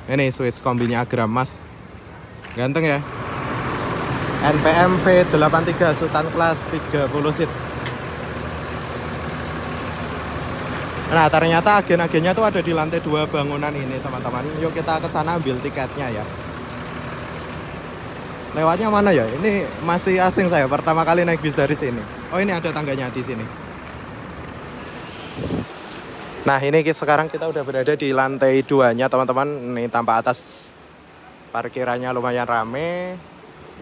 Ini switch kombinya Agram Mas, ganteng ya. NPM V83 Sultan Class 30 seat. Nah ternyata agen-agennya tuh ada di lantai 2 bangunan ini teman-teman. Yuk kita ke sana ambil tiketnya ya. Lewatnya mana ya? Ini masih asing saya, pertama kali naik bis dari sini. Oh ini ada tangganya di sini. Nah ini sekarang kita udah berada di lantai 2-nya teman-teman. Ini tampak atas parkirannya lumayan rame.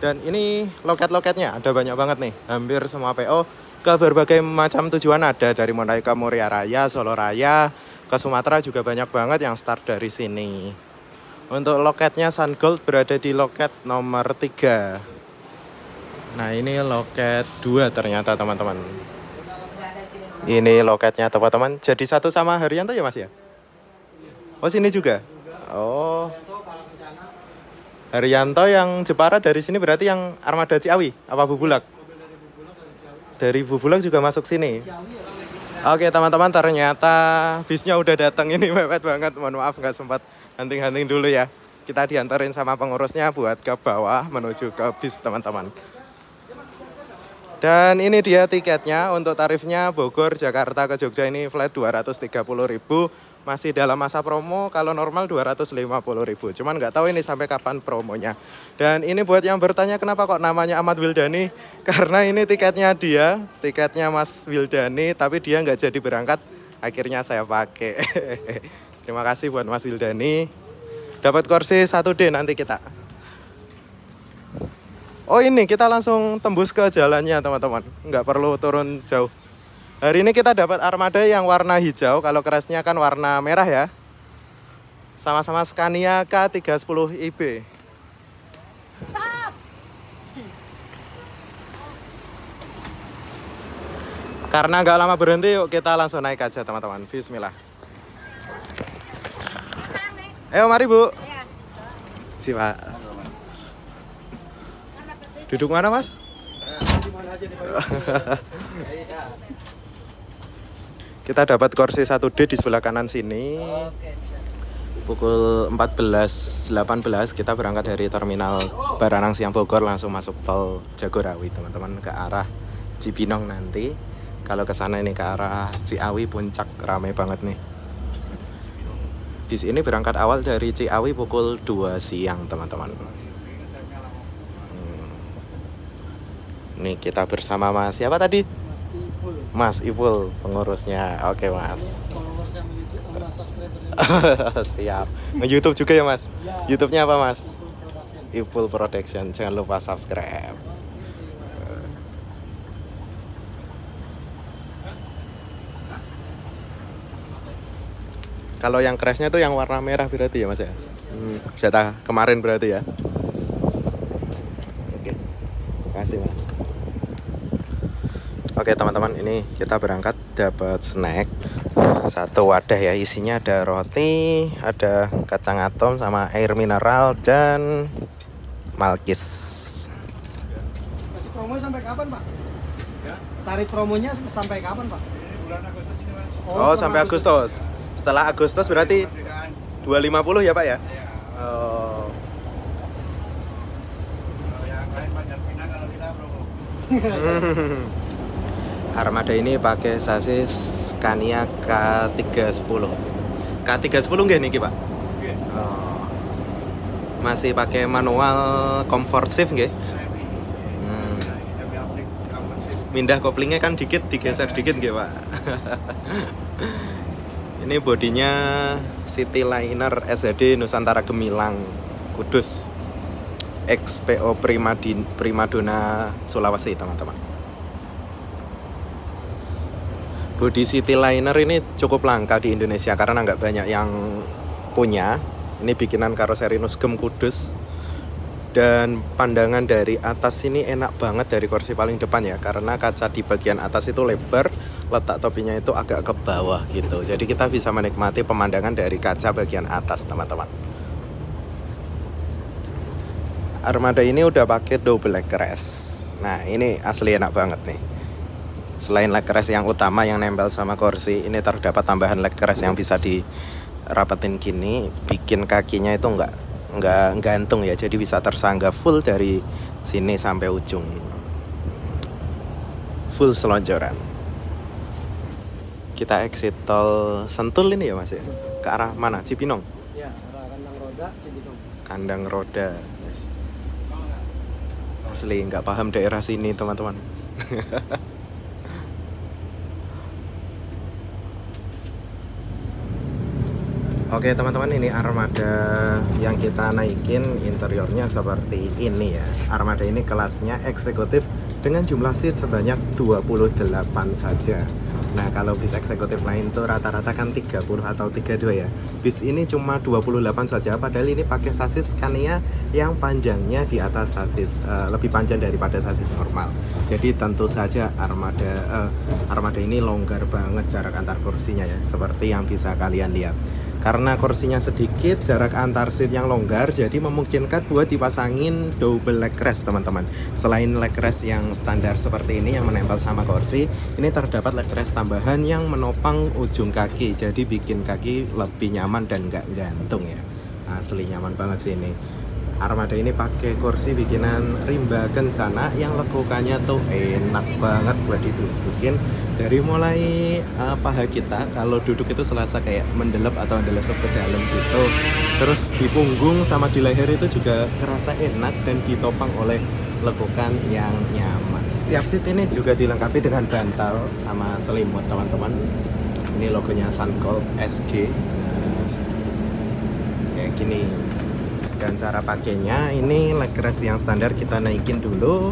Dan ini loket-loketnya ada banyak banget nih. Hampir semua PO ke berbagai macam tujuan ada. Dari mulai ke Muria Raya, Solo Raya, ke Sumatera juga banyak banget yang start dari sini. Untuk loketnya Sun Gold berada di loket nomor 3. Nah ini loket 2 ternyata teman-teman. Ini loketnya teman-teman. Jadi satu sama Haryanto ya Mas ya? Oh sini juga? Oh Haryanto yang Jepara dari sini berarti yang Armada Ciawi? Apa Bubulak? Dari Bubulak juga masuk sini? Oke teman-teman, ternyata bisnya udah datang. Ini mepet banget, mohon maaf nggak sempat hunting-hunting dulu ya. Kita diantarin sama pengurusnya buat ke bawah menuju ke bis teman-teman. Dan ini dia tiketnya. Untuk tarifnya Bogor, Jakarta ke Jogja ini flat 230.000. Masih dalam masa promo, kalau normal 250.000. Cuman nggak tahu ini sampai kapan promonya. Dan ini buat yang bertanya kenapa kok namanya Ahmad Wildani. Karena ini tiketnya dia, tiketnya Mas Wildani, tapi dia nggak jadi berangkat. Akhirnya saya pakai. Terima kasih buat Mas Wildani. Dapat kursi 1D nanti kita. Oh ini kita langsung tembus ke jalannya teman-teman. Nggak perlu turun jauh. Hari ini kita dapat armada yang warna hijau. Kalau kerasnya kan warna merah ya. Sama-sama Scania K310IB. Stop. Karena nggak lama berhenti, yuk kita langsung naik aja teman-teman. Bismillah. Ayo mari Bu. Si Pak. Duduk mana Mas? Kita dapat kursi 1D di sebelah kanan sini. Pukul 14.18 kita berangkat dari terminal Baranang Siang Bogor langsung masuk tol Jagorawi teman-teman ke arah Cibinong nanti. Kalau ke sana ini ke arah Ciawi Puncak, ramai banget nih. Bis ini berangkat awal dari Ciawi pukul 2 siang teman-teman. Nih kita bersama Mas siapa tadi? Mas Ipul pengurusnya. Oke Mas. Siap. Nge-YouTube juga ya Mas? YouTube-nya apa Mas? Ipul Production. Jangan lupa subscribe. Kalau yang crashnya tuh yang warna merah berarti ya Mas ya? Jatah kemarin berarti ya? Oke. Makasih Mas. Oke teman-teman, ini kita berangkat dapat snack satu wadah ya, isinya ada roti, ada kacang atom sama air mineral dan malkis. Masih promo sampai kapan Pak? Ya? Tarif promonya sampai kapan Pak? Ini bulan Agustus ini Mas. Oh sampai Agustus. Setelah Agustus berarti 250 ya Pak ya? Iya. Oh. Kalau yang lain panjang pinang, kalau kita promo. Armada ini pakai sasis Scania K310. K310 nggih niki, Pak? Oke. Oh. Masih pakai manual comfort shift nggih? Semi. Nah, ini jam aplik comfort shift. mindah koplingnya kan dikit, digeser dikit nggih Pak. Ini bodinya Cityliner SHD Nusantara Gemilang Kudus XPO Primadona Sulawesi teman-teman. Bodi Cityliner ini cukup langka di Indonesia karena nggak banyak yang punya. Ini bikinan karoseri Nusgem Kudus. Dan pandangan dari atas ini enak banget dari kursi paling depan ya, karena kaca di bagian atas itu lebar, letak topinya itu agak ke bawah gitu. Jadi kita bisa menikmati pemandangan dari kaca bagian atas teman-teman. Armada ini udah pakai double leg rest. Nah ini asli enak banget nih. Selain leg rest yang utama yang nempel sama kursi, ini terdapat tambahan leg rest yang bisa dirapetin gini, bikin kakinya itu nggak gantung ya, jadi bisa tersangga full dari sini sampai ujung, full selonjoran. Kita exit tol Sentul ini ya Mas ya, ke arah mana? Cipinong? Ya, arah kandang roda Cibinong. Kandang roda. Asli nggak paham daerah sini teman-teman. Oke teman-teman, ini armada yang kita naikin interiornya seperti ini ya. Armada ini kelasnya eksekutif dengan jumlah seat sebanyak 28 saja. Nah kalau bis eksekutif lain tuh rata-rata kan 30 atau 32 ya. Bis ini cuma 28 saja, padahal ini pakai sasis Scania yang panjangnya di atas sasis, lebih panjang daripada sasis normal. Jadi tentu saja armada ini longgar banget jarak antar kursinya ya, seperti yang bisa kalian lihat. Karena kursinya sedikit, jarak antar seat yang longgar, jadi memungkinkan buat dipasangin double leg rest teman-teman. Selain leg rest yang standar seperti ini yang menempel sama kursi, ini terdapat leg rest tambahan yang menopang ujung kaki, jadi bikin kaki lebih nyaman dan nggak gantung ya. Asli nyaman banget sih ini. Armada ini pakai kursi bikinan Rimba Kencana yang lekukannya tuh enak banget buat didudukin. Dari mulai paha kita kalau duduk itu serasa kayak mendelep atau ndelesep ke dalam gitu. Terus di punggung sama di leher itu juga kerasa enak dan ditopang oleh lekukan yang nyaman. Setiap seat ini juga dilengkapi dengan bantal sama selimut teman-teman. Ini logonya Sungold SG. Kayak gini. Dan cara pakainya ini leg rest yang standar kita naikin dulu.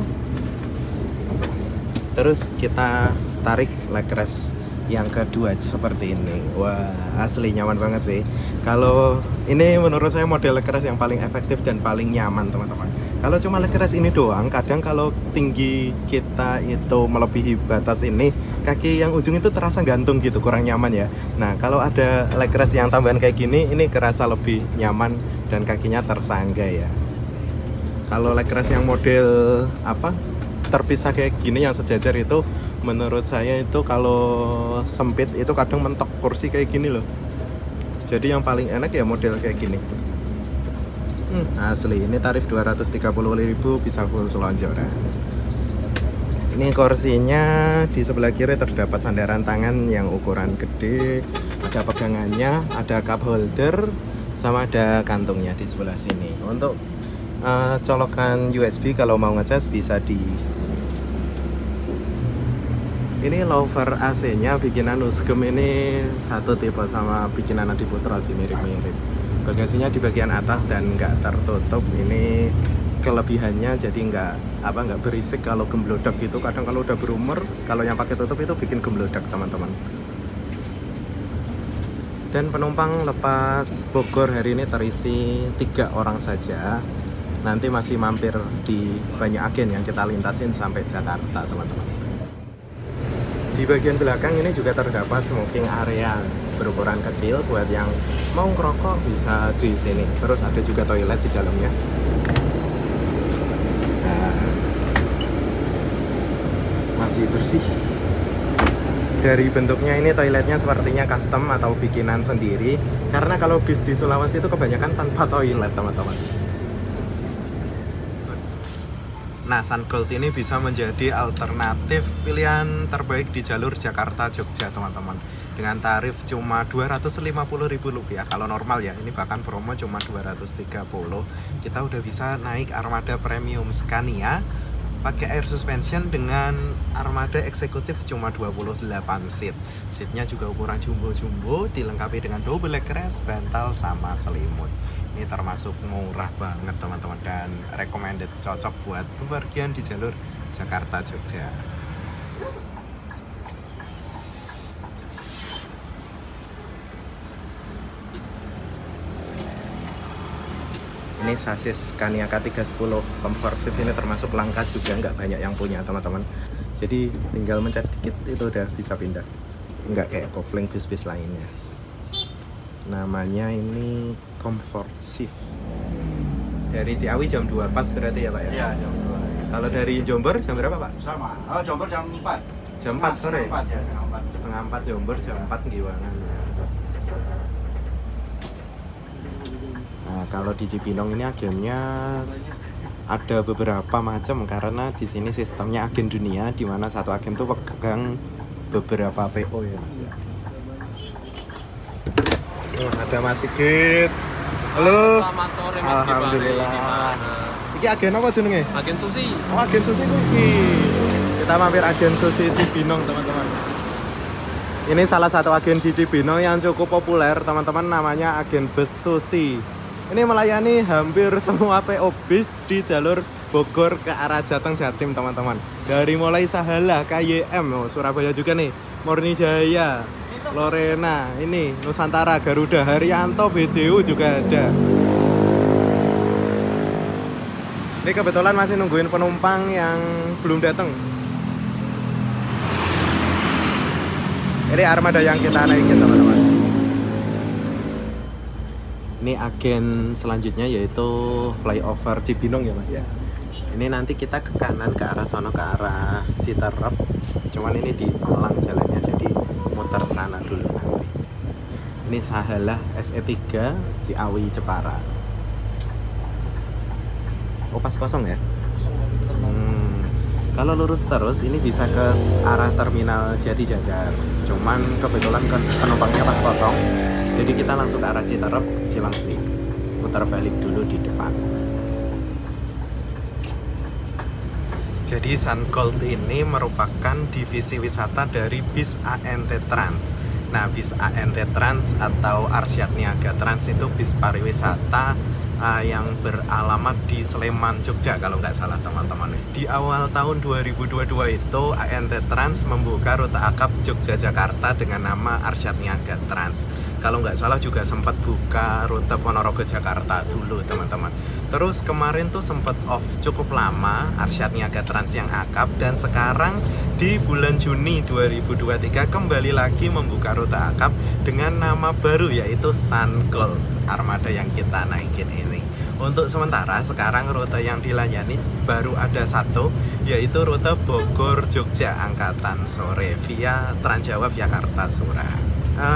Terus kita tarik leg rest yang kedua seperti ini. Wah asli nyaman banget sih. Kalau ini menurut saya model leg rest yang paling efektif dan paling nyaman teman-teman. Kalau cuma leg rest ini doang, kadang kalau tinggi kita itu melebihi batas ini, kaki yang ujung itu terasa gantung gitu, kurang nyaman ya. Nah kalau ada leg rest yang tambahan kayak gini, ini kerasa lebih nyaman dan kakinya tersangga ya. Kalau leg rest yang model terpisah kayak gini yang sejajar itu, menurut saya itu kalau sempit itu kadang mentok kursi kayak gini loh. Jadi yang paling enak ya model kayak gini. Asli ini tarif 230.000 bisa full selonjoran. Ini kursinya di sebelah kiri terdapat sandaran tangan yang ukuran gede, ada pegangannya, ada cup holder, sama ada kantungnya di sebelah sini. Untuk colokan USB kalau mau ngecas bisa di sini. Ini louvre AC-nya bikinan Nusgem, ini satu tipe sama bikinan Adi Putra sih, mirip-mirip. Bagasinya di bagian atas dan nggak tertutup. Ini kelebihannya, jadi nggak berisik kalau gemblodak gitu. Kadang kalau udah berumur, kalau yang pakai tutup itu bikin gemblodak teman-teman. Dan penumpang lepas Bogor hari ini terisi 3 orang saja. Nanti masih mampir di Banyu-Agen yang kita lintasin sampai Jakarta teman-teman. Di bagian belakang ini juga terdapat smoking area berukuran kecil buat yang mau ngerokok bisa di sini. Terus ada juga toilet di dalamnya. Nah, masih bersih. Dari bentuknya ini toiletnya sepertinya custom atau bikinan sendiri. Karena kalau bis di Sulawesi itu kebanyakan tanpa toilet teman-teman. Nah, Sungold ini bisa menjadi alternatif pilihan terbaik di jalur Jakarta-Jogja teman-teman. Dengan tarif cuma Rp250.000. Kalau normal ya, ini bahkan promo cuma 230. Kita udah bisa naik armada premium Scania pakai air suspension dengan armada eksekutif cuma 28 seat. Seatnya juga ukuran jumbo-jumbo, dilengkapi dengan double leg rest, bantal sama selimut. Ini termasuk murah banget teman-teman dan recommended, cocok buat bepergian di jalur Jakarta Jogja. Ini sasis Scania K310 Comfortsive, ini termasuk langka juga, nggak banyak yang punya teman-teman. Jadi tinggal mencet dikit itu udah bisa pindah, nggak kayak kopling bis-bis lainnya. Namanya ini Comfortsive. Dari Ciawi jam 2 pas berarti ya Pak ya? Iya, jam 2. Kalau dari Jombor jam berapa Pak? Sama. Oh, Jombor jam 4. Jam 4 sore? Setengah 4 ya, setengah 4. Setengah 4 Jombor, jam 4 Giwangan. Nah, kalau di Cibinong ini agennya ada beberapa macam karena di sini sistemnya agen dunia, di mana satu agen tuh pegang beberapa PO ya Mas ya. Ada Mas Sigit. Halo. Selamat sore Mas. Alhamdulillah. Iki agen apa jenenge? Agen Susi. Oh, agen Susi iki. Kita mampir agen Susi Cibinong teman-teman. Ini salah satu agen di Cibinong yang cukup populer teman-teman, namanya agen Bus Susi. Ini melayani hampir semua PO bis di jalur Bogor ke arah Jateng Jatim teman-teman. Dari mulai Sahala, KYM, Surabaya juga nih, Murni Jaya, Lorena, ini Nusantara, Garuda, Haryanto, BJU juga ada. Ini kebetulan masih nungguin penumpang yang belum datang. Ini armada yang kita naikin teman-teman. Ini agen selanjutnya yaitu flyover Cibinong ya Mas ya. Ini nanti kita ke kanan ke arah sono, ke arah Citerep. Cuman ini diolang jalannya, jadi muter sana dulu nanti. Ini Sahalah SE3 Ciawi Jepara. Oh, pas kosong ya? Kalau lurus terus ini bisa ke arah terminal Jati Jajar. Cuman kebetulan penumpangnya pas kosong, jadi kita langsung ke arah Citerep, Cilengsi. Putar balik dulu di depan. Jadi Sun Gold ini merupakan divisi wisata dari bis ANT Trans. Nah, bis ANT Trans atau Arsyad Niaga Trans itu bis pariwisata yang beralamat di Sleman, Jogja kalau nggak salah teman-teman. Di awal tahun 2022 itu ANT Trans membuka rute akap Jogja-Jakarta dengan nama Arsyad Niaga Trans. Kalau nggak salah juga sempat buka rute Ponorogo Jakarta dulu teman-teman. Terus kemarin tuh sempat off cukup lama Arsyad Niaga Trans yang akap, dan sekarang di bulan Juni 2023 kembali lagi membuka rute akap dengan nama baru yaitu Sun Gold, armada yang kita naikin ini. Untuk sementara sekarang rute yang dilayani baru ada satu, yaitu rute Bogor Jogja angkatan sore via Transjawa via Kartasura.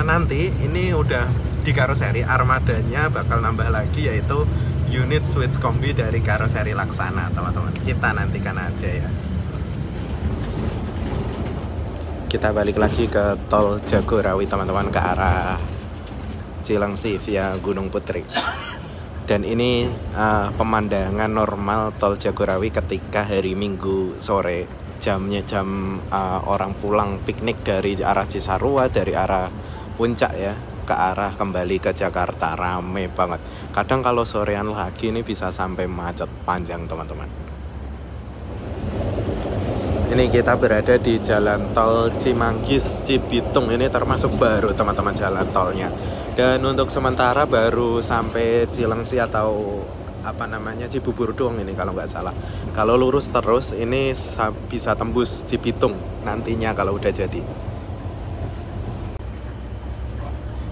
Nanti ini udah di karoseri, armadanya bakal nambah lagi yaitu unit switch kombi dari karoseri Laksana teman-teman. Kita nantikan aja ya. Kita balik lagi ke tol Jagorawi teman-teman, ke arah Cilengsi via Gunung Putri. Dan ini pemandangan normal tol Jagorawi ketika hari Minggu sore. Jamnya jam orang pulang piknik dari arah Cisarua, dari arah Puncak ya, ke arah kembali ke Jakarta. Rame banget. Kadang kalau sorean lagi ini bisa sampai macet panjang teman-teman. Ini kita berada di jalan tol Cimanggis Cibitung. Ini termasuk baru teman-teman jalan tolnya. Dan untuk sementara baru sampai Cilengsi atau apa namanya Cibubur doang ini kalau nggak salah. Kalau lurus terus ini bisa tembus Cibitung nantinya kalau udah jadi.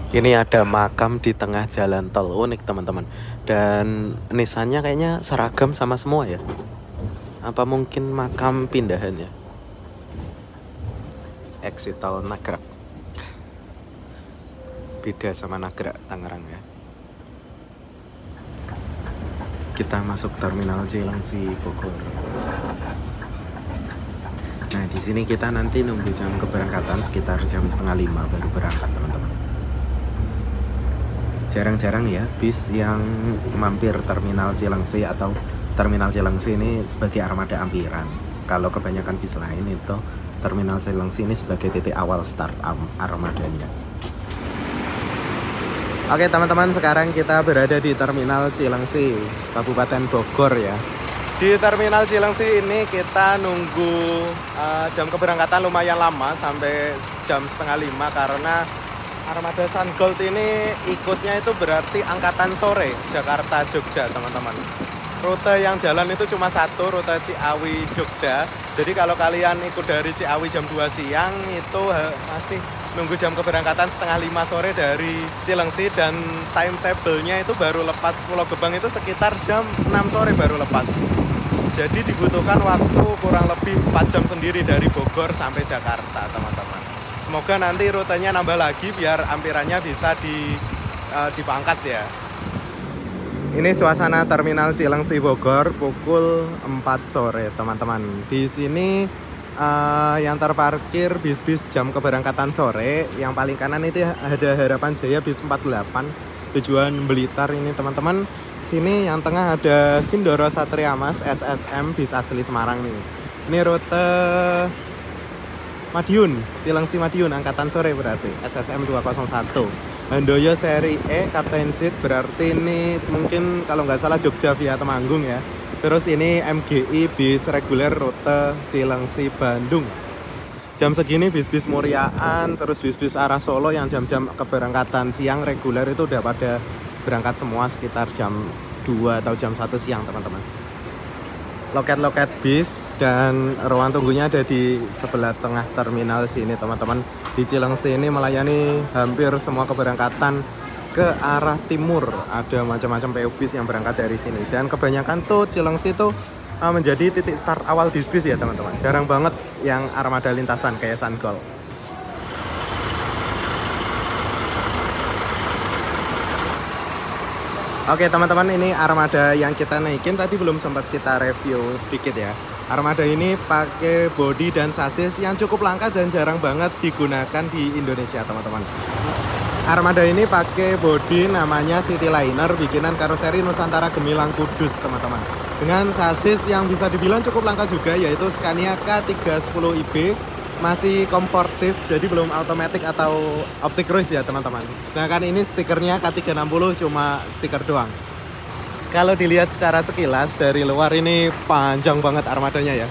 Ini ada makam di tengah jalan tol, unik teman-teman. Dan nisannya kayaknya seragam sama semua ya. Apa mungkin makam pindahan ya? Exit tol Nagrak. Beda sama Nagrak Tangerang ya. Kita masuk terminal Cilengsi Bogor. Nah, di sini kita nanti nunggu jam keberangkatan sekitar jam 4:30 baru berangkat teman-teman. Jarang-jarang ya bis yang mampir terminal Cilengsi atau terminal Cilengsi ini sebagai armada ampiran. kalau kebanyakan bis lain itu Terminal Cilengsi ini sebagai titik awal start armadanya. Oke teman-teman, sekarang kita berada di Terminal Cilengsi, Kabupaten Bogor ya. Di Terminal Cilengsi ini kita nunggu jam keberangkatan lumayan lama, sampai jam 4:30 karena armada Sun Gold ini ikutnya itu berarti angkatan sore Jakarta Jogja teman-teman. Rute yang jalan itu cuma satu, rute Ciawi Jogja. Jadi kalau kalian ikut dari Ciawi jam 2 siang itu masih nunggu jam keberangkatan 4:30 sore dari Cilengsi, dan timetable-nya itu baru lepas Pulau Gebang itu sekitar jam 6 sore baru lepas. Jadi dibutuhkan waktu kurang lebih 4 jam sendiri dari Bogor sampai Jakarta teman-teman. Semoga nanti rutenya nambah lagi biar ampirannya bisa dipangkas ya. Ini suasana Terminal Cilengsi Bogor pukul 4 sore teman-teman. Di sini yang terparkir bis-bis jam keberangkatan sore. Yang paling kanan itu ada Harapan Jaya bis 48 tujuan Blitar ini teman-teman. Sini yang tengah ada Sindoro Satria Mas SSM bis asli Semarang nih. Ini rute Madiun, Cilengsi Madiun angkatan sore berarti SSM 201. Handoyo seri E Kapten Seat, berarti ini mungkin kalau nggak salah Jogja via Temanggung ya. Terus ini MGI bis reguler rute Cilengsi Bandung. Jam segini bis-bis Muryaan, terus bis-bis arah Solo yang jam-jam keberangkatan siang reguler itu udah pada berangkat semua sekitar jam 2 atau jam 1 siang teman-teman. Loket-loket bis dan ruang tunggunya ada di sebelah tengah terminal sini teman-teman. Di Cilengsi ini melayani hampir semua keberangkatan ke arah timur. Ada macam-macam PO bis yang berangkat dari sini, dan kebanyakan tuh Cilengsi tuh menjadi titik start awal bis-bis ya teman-teman. Jarang banget yang armada lintasan kayak Sun Gold. Oke teman-teman, ini armada yang kita naikin tadi belum sempat kita review dikit ya. Armada ini pakai bodi dan sasis yang cukup langka dan jarang banget digunakan di Indonesia teman-teman. Armada ini pakai bodi namanya Cityliner bikinan karoseri Nusantara Gemilang Kudus teman-teman. Dengan sasis yang bisa dibilang cukup langka juga, yaitu Scania K310IB. Masih comfort shift, jadi belum automatic atau optic cruise ya teman-teman. Sedangkan ini stikernya K360 cuma stiker doang. Kalau dilihat secara sekilas dari luar ini panjang banget armadanya ya.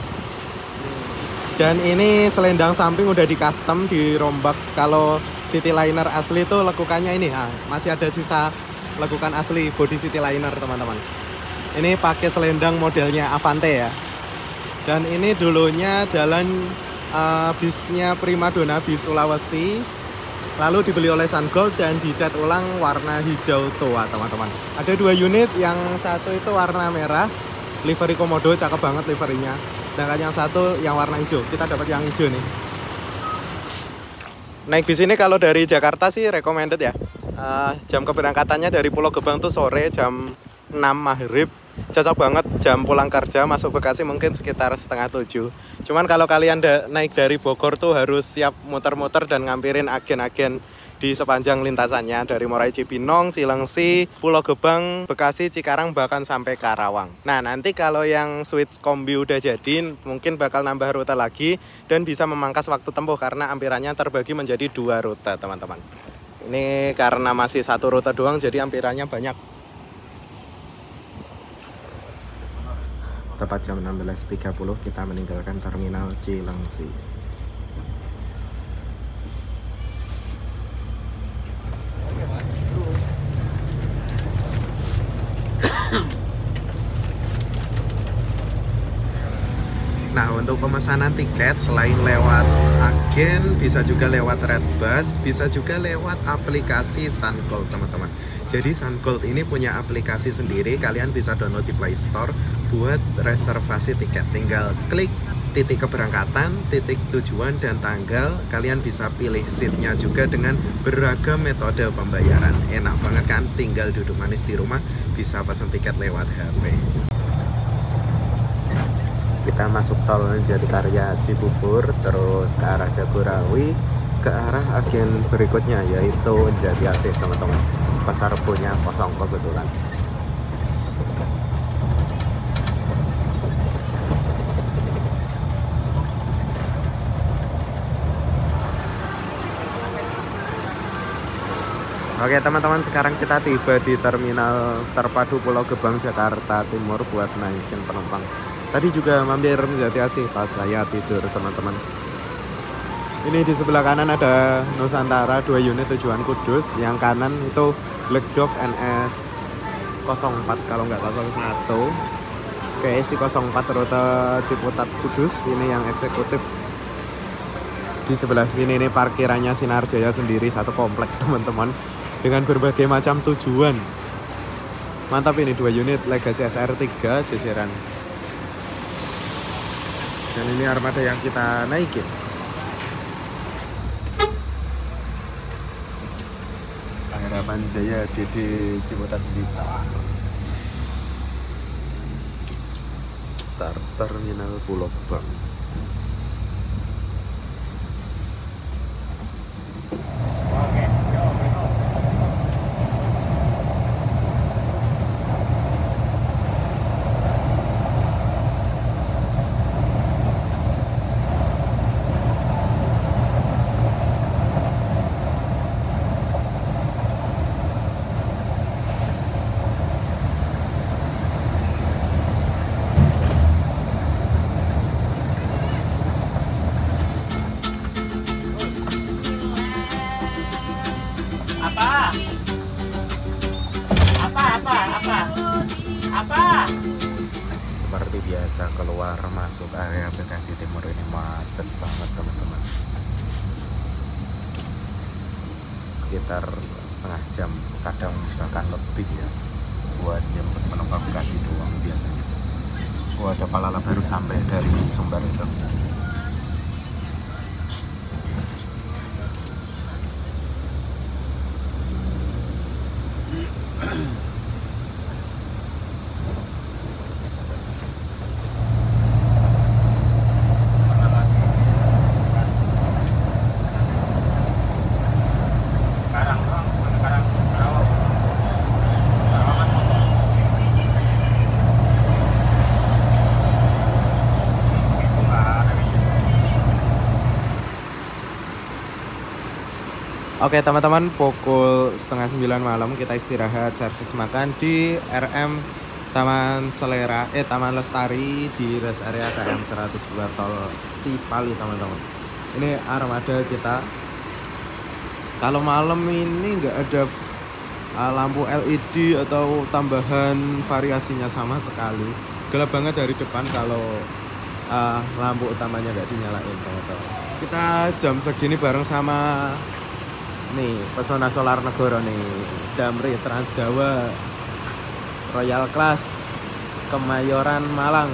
Dan ini selendang samping udah di custom, dirombak. Kalau Cityliner asli itu lekukannya ini, masih ada sisa lekukan asli body Cityliner teman-teman. Ini pakai selendang modelnya Avante ya. Dan ini dulunya jalan bisnya Primadona bis Sulawesi, lalu dibeli oleh Sun Gold dan dicat ulang warna hijau tua teman-teman. Ada 2 unit, yang satu itu warna merah, livery Komodo, cakep banget liverynya. Sedangkan yang satu yang warna hijau, kita dapat yang hijau nih. Naik bis ini kalau dari Jakarta sih recommended ya. Jam keberangkatannya dari Pulau Gebang tuh sore jam 6 maghrib. Cocok banget jam pulang kerja masuk Bekasi mungkin sekitar 6:30. Cuman kalau kalian naik dari Bogor tuh harus siap muter-muter dan ngampirin agen-agen di sepanjang lintasannya, dari Morai Cibinong, Cilengsi, Pulau Gebang, Bekasi, Cikarang, bahkan sampai Karawang. Nah nanti kalau yang switch kombi udah jadi mungkin bakal nambah rute lagi dan bisa memangkas waktu tempuh karena ampirannya terbagi menjadi 2 rute teman-teman. Ini karena masih 1 rute doang jadi ampirannya banyak. Tepat jam 16.30 kita meninggalkan terminal Cilengsi. Nah untuk pemesanan tiket selain lewat agen bisa juga lewat Redbus, bisa juga lewat aplikasi Sun Gold teman-teman. Jadi Sun Gold ini punya aplikasi sendiri, kalian bisa download di Play Store buat reservasi tiket. Tinggal klik titik keberangkatan, titik tujuan, dan tanggal. Kalian bisa pilih seatnya juga dengan beragam metode pembayaran. Enak banget kan? Tinggal duduk manis di rumah, bisa pesan tiket lewat HP. Kita masuk tol Jatikarya Cibubur, terus ke arah Jagorawi, ke arah agen berikutnya yaitu Jati Asih teman-teman. Pasar Rebonya kosong kebetulan. Oke teman-teman, sekarang kita tiba di terminal terpadu Pulau Gebang Jakarta Timur buat naikin penumpang. Tadi juga mampir Jati Asih pas saya tidur teman-teman. Ini di sebelah kanan ada Nusantara 2 unit tujuan Kudus. Yang kanan itu Legdok NS 04 kalau nggak 01. KSI 04 rute Ciputat Kudus. Ini yang eksekutif. Di sebelah sini ini parkirannya Sinar Jaya sendiri, satu komplek teman-teman, dengan berbagai macam tujuan. Mantap ini 2 unit Legacy SR3 jejeran. Dan ini armada yang kita naikin. Harapan Jaya DD Ciputat Blitar. Start terminal Pulau Gebang. Apa? Seperti biasa keluar masuk area Bekasi Timur ini macet banget teman-teman. Sekitar setengah jam, kadang bahkan lebih ya, buat jemput penumpang Bekasi doang biasanya. Oh, ada Palala baru sampai dari Sumber itu. Oke teman-teman, pukul setengah 9 malam kita istirahat servis makan di RM Taman Lestari di rest area KM 102 Tol Cipali teman-teman. Ini armada kita. Kalau malam ini nggak ada lampu LED atau tambahan variasinya sama sekali. Gelap banget dari depan kalau lampu utamanya nggak dinyalain teman-teman. Kita jam segini bareng sama nih Pesona Solar Negoro nih, Damri Trans Jawa Royal Class Kemayoran Malang,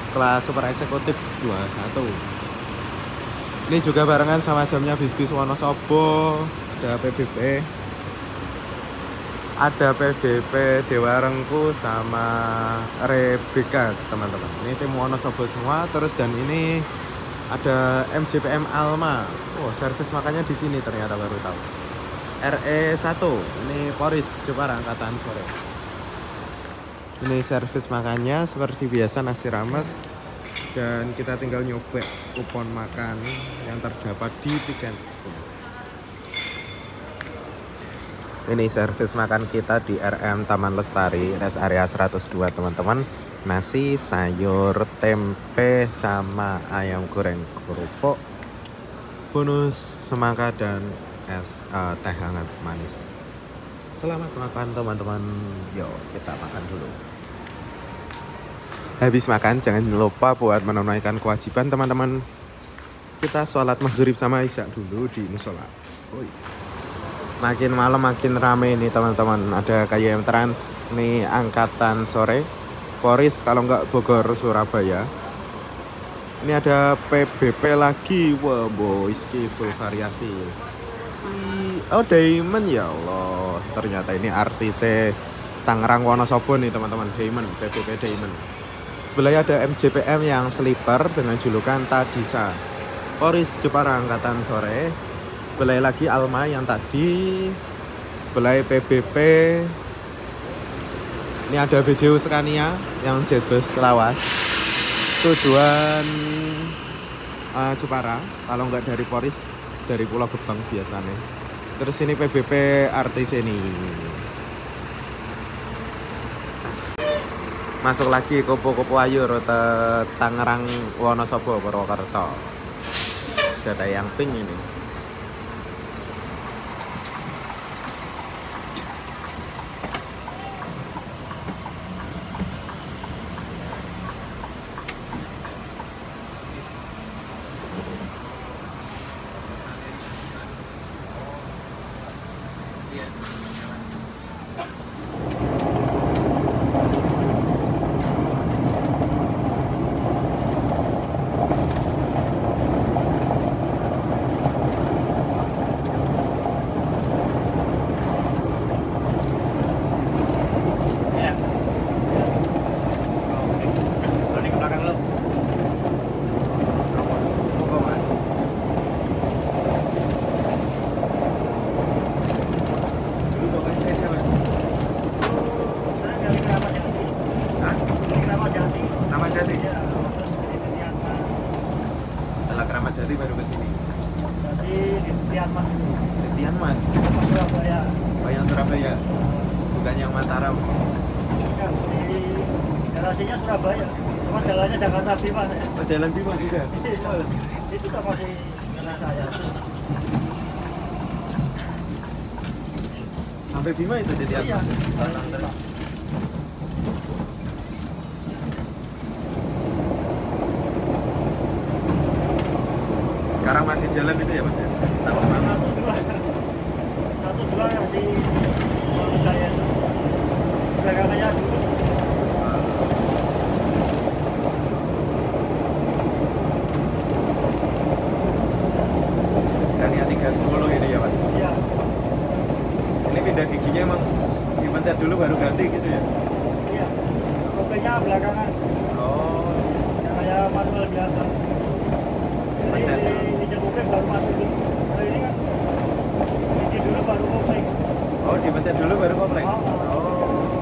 kelas super eksekutif 21. Ini juga barengan sama jamnya bis-bis Wonosobo, ada PBB Dewa Rengku sama Rebeka teman-teman. Ini tim Wonosobo semua. Terus dan ini ada MJPM Alma. Oh, servis makannya di sini ternyata baru tahu. RE1. Ini Poris Jepara angkatan sore. Ini servis makannya seperti biasa nasi rames, dan kita tinggal nyobek kupon makan yang terdapat di tiket. Ini servis makan kita di RM Taman Lestari, rest area 102 teman-teman. Nasi, sayur, tempe, sama ayam goreng kerupuk, bonus semangka dan es teh hangat manis. Selamat makan teman-teman. Yuk kita makan dulu. Habis makan jangan lupa buat menunaikan kewajiban teman-teman. Kita sholat maghrib sama isya dulu di musola. Makin malam makin rame nih teman-teman. Ada KYM Trans nih angkatan sore, Poris kalau nggak Bogor Surabaya. Ini ada PBP lagi. Wah, boys full variasi. Oh, Diamond ya Allah. Ternyata ini artis Tangerang Wonosobo nih teman-teman. Diamond, PBP Diamond. Sebelahnya ada MJPM yang sleeper dengan julukan Tadisa. Poris Jepara angkatan sore. Sebelahnya lagi Alma yang tadi. Sebelahnya PBP. Ini ada BJU Scania yang jetbus lawas. Tujuan Jepara, kalau nggak dari Poris, dari Pulau Gebang biasanya. Terus ini PBP artis ini. Masuk lagi Kopo-Kopo Ayu rute Tangerang Wonosobo Purwokerto. Ada yang pink ini. Kramat Jati baru ke sini. Jadi di Tian Mas. Di Tian Mas. Surabaya. Oh, yang Surabaya. Bukan yang Mataram. Kan di garasinya Surabaya. Cuma jalannya Jakarta Bima. Oh, jalan Bima juga. Itu sama si anak saya. Sampai Bima itu di Tian Mas. Iya. Sekarang masih jalan itu ya Mas ya? Tahun mana? Satu dua yang di saya itu belakangannya dulu. Scania 310 ini ya Mas? Iya. Ini pindah giginya emang dipencet dulu baru ganti gitu ya? Iya. Kopinya belakangan. Oh, Yang kayak manual biasa. Pencet. Di kopling baru masuk dulu. Kalau ini kan ini dulu baru kopling. oh dipencet dulu baru komplek? Oh. Oh,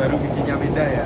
baru giginya pindah ya?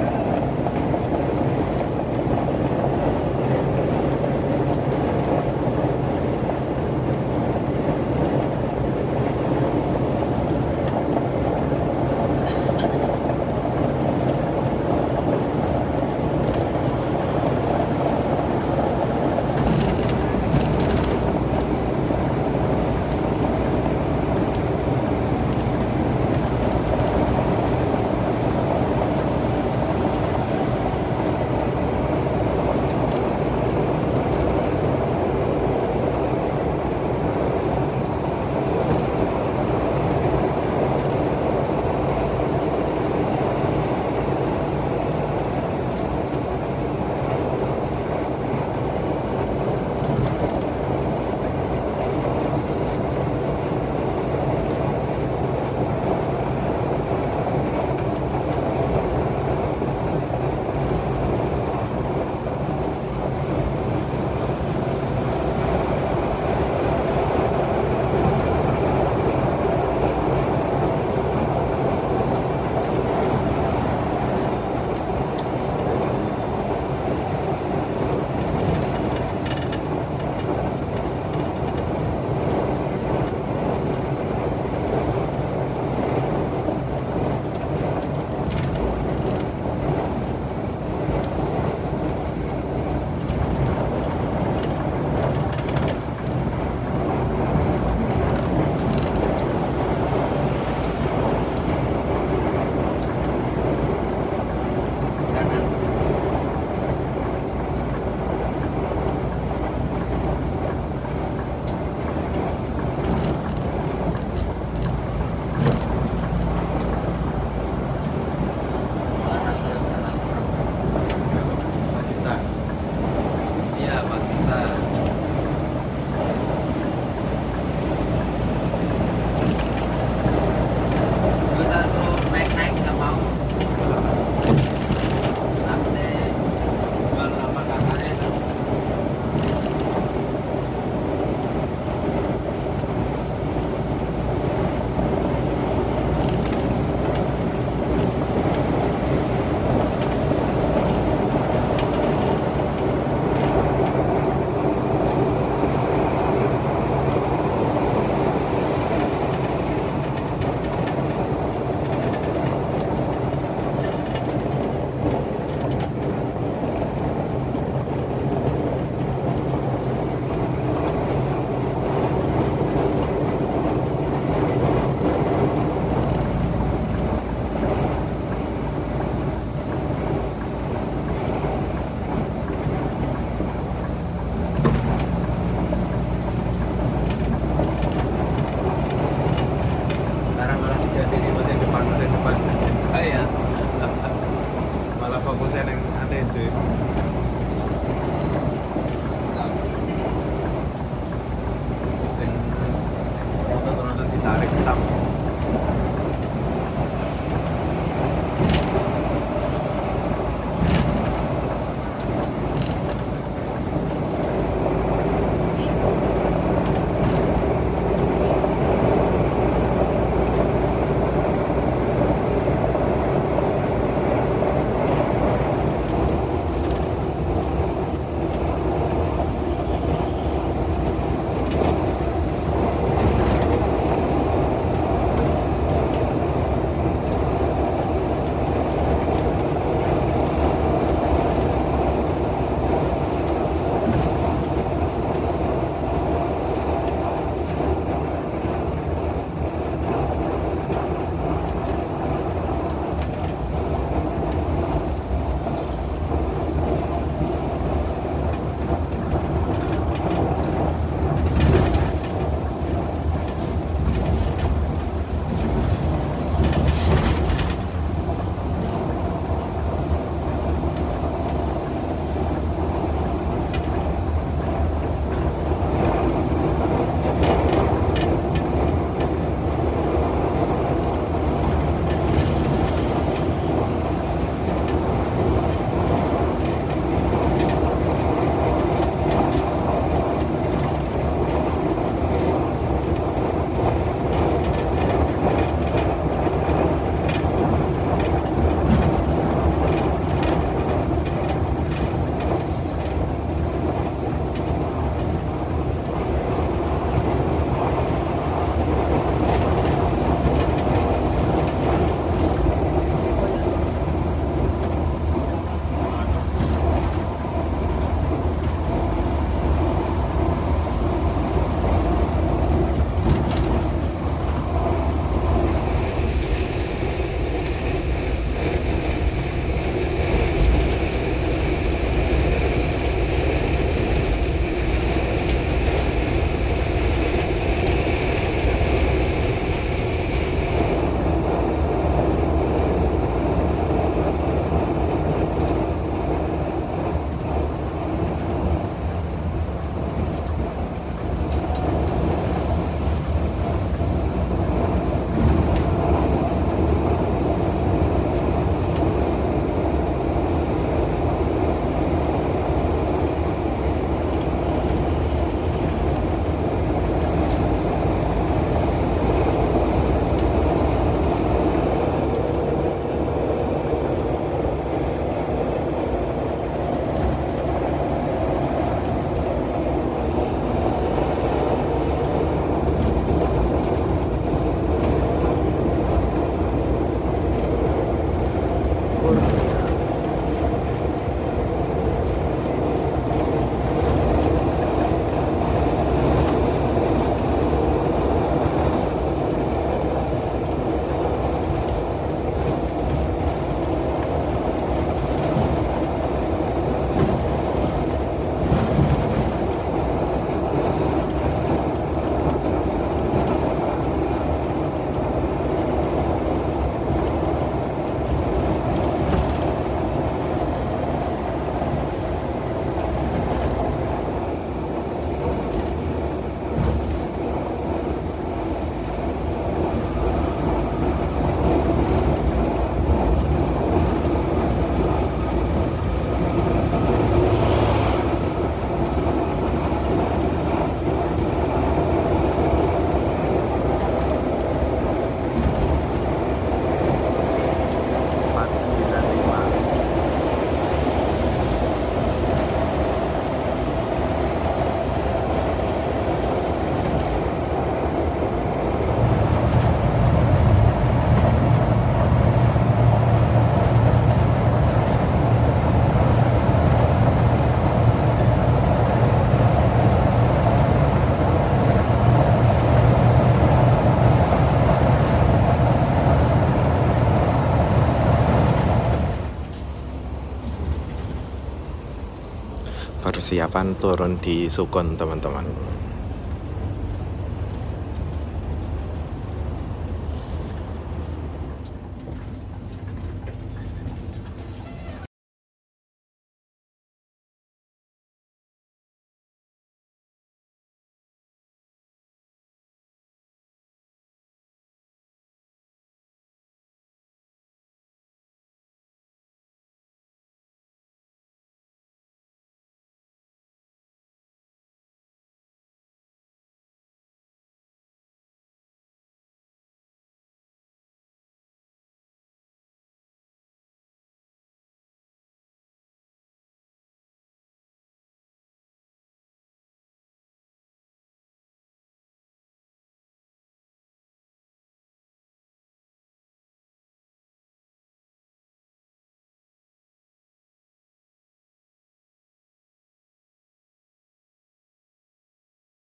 persiapan turun di Sukun teman-teman.